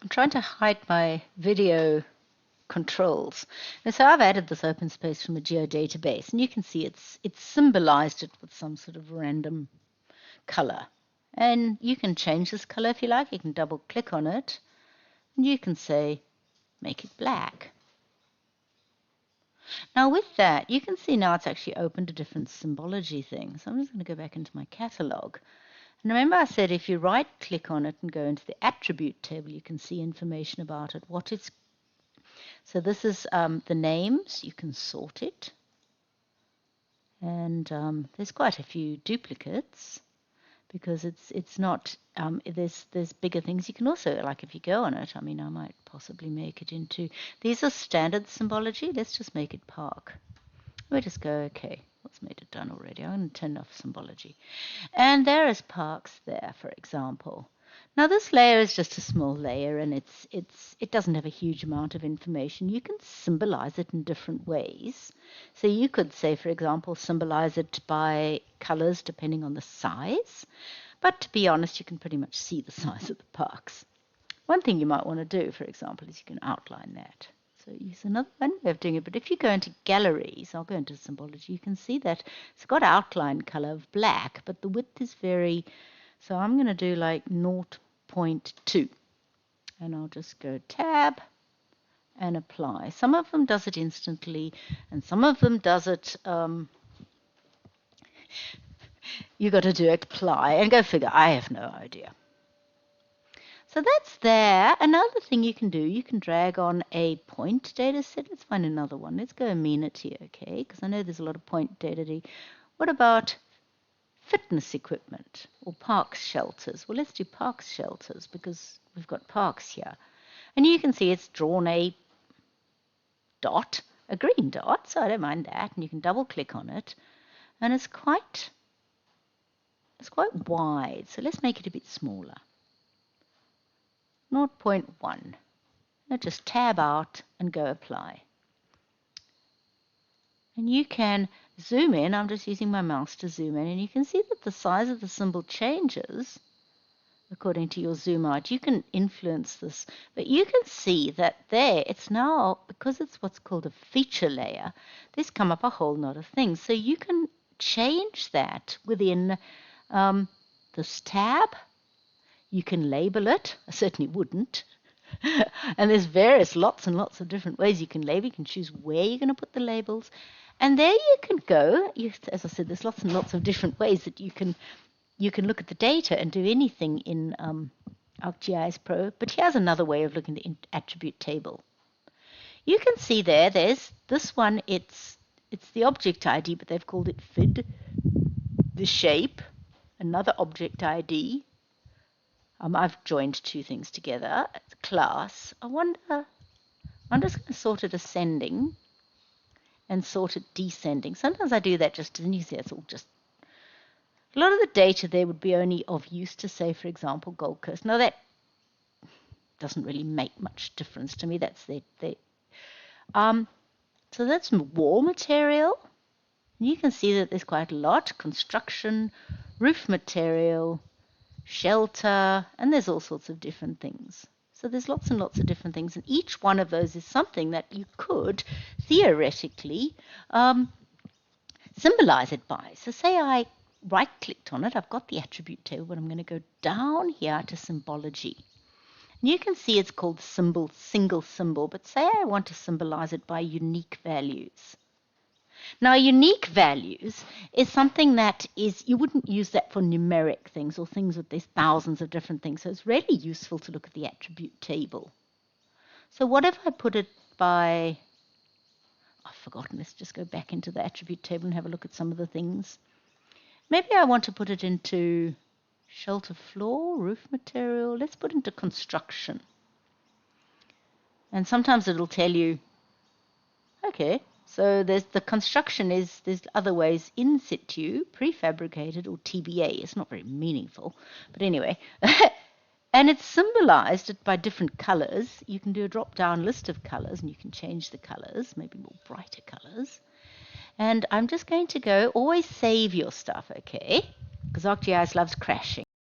I'm trying to hide my video controls. And so I've added this open space from a geodatabase, and you can see it's symbolized it with some sort of random color. And you can change this color if you like. You can double click on it, and you can say, make it black. Now with that, you can see now it's actually opened a different symbology thing. So I'm just going to go back into my catalog. And remember I said if you right click on it and go into the attribute table, you can see information about it, what it's. So this is the names. You can sort it. And there's quite a few duplicates because it's not, there's bigger things. You can also, like if you go on it, I mean, I might possibly make it into, these are standard symbology. Let's just make it park. We'll just go, okay, what's made it done already? I'm going to turn off symbology. And there is parks there, for example. Now this layer is just a small layer, and it doesn't have a huge amount of information. You can symbolize it in different ways. So you could say, for example, symbolize it by colors depending on the size. But to be honest, you can pretty much see the size of the parks. One thing you might want to do, for example, is you can outline that. So use another one way of doing it. But if you go into galleries, I'll go into symbology, you can see that it's got outline color of black, but the width is very, so I'm going to do like 0.2. And I'll just go tab and apply. Some of them does it instantly, and some of them does it, you got to do apply and go figure. I have no idea. So that's there. Another thing you can do, you can drag on a point data set. Let's find another one. Let's go amenity, okay? Because I know there's a lot of point data. What about fitness equipment or parks shelters? Well, let's do parks shelters because we've got parks here. And you can see it's drawn a dot, a green dot, so I don't mind that. And you can double click on it. And it's quite wide. So let's make it a bit smaller. 0.1. Now just tab out and go apply. And you can zoom in. I'm just using my mouse to zoom in, and you can see that the size of the symbol changes according to your zoom out. You can influence this, but you can see that there it's now, because it's what's called a feature layer, there's come up a whole lot of things. So you can change that within this tab. You can label it. I certainly wouldn't. And there's lots and lots of different ways you can label. You can choose where you're going to put the labels. And there you can go. As I said, there's lots and lots of different ways that you can look at the data and do anything in ArcGIS Pro. But here's another way of looking at the attribute table. You can see there's this one. It's the object ID, but they've called it FID. The shape, another object ID. I've joined two things together. Class. I'm just going to sort it ascending and sort it descending. Sometimes I do that just, and you see it's all just, a lot of the data there would be only of use to, say, for example, Gold Coast. Now that doesn't really make much difference to me. That's so that's wall material. And you can see that there's quite a lot. Construction, roof material, shelter, and there's all sorts of different things. So there's lots and lots of different things, and each one of those is something that you could theoretically symbolize it by. So say I right-clicked on it, I've got the attribute table, but I'm going to go down here to Symbology. And you can see it's called single symbol, but say I want to symbolize it by unique values. Now, unique values is something that is, you wouldn't use that for numeric things or things with there's thousands of different things. So it's really useful to look at the attribute table. So what if I put it by, I've forgotten, let's just go back into the attribute table and have a look at some of the things. Maybe I want to put it into shelter floor, roof material. Let's put it into construction. And sometimes it'll tell you, okay, so there's the construction there's other ways, in situ, prefabricated, or TBA. It's not very meaningful, but anyway. And it's symbolized by different colors. You can do a drop-down list of colors, and you can change the colors, maybe more brighter colors. And I'm just going to go, always save your stuff, okay? Because ArcGIS loves crashing.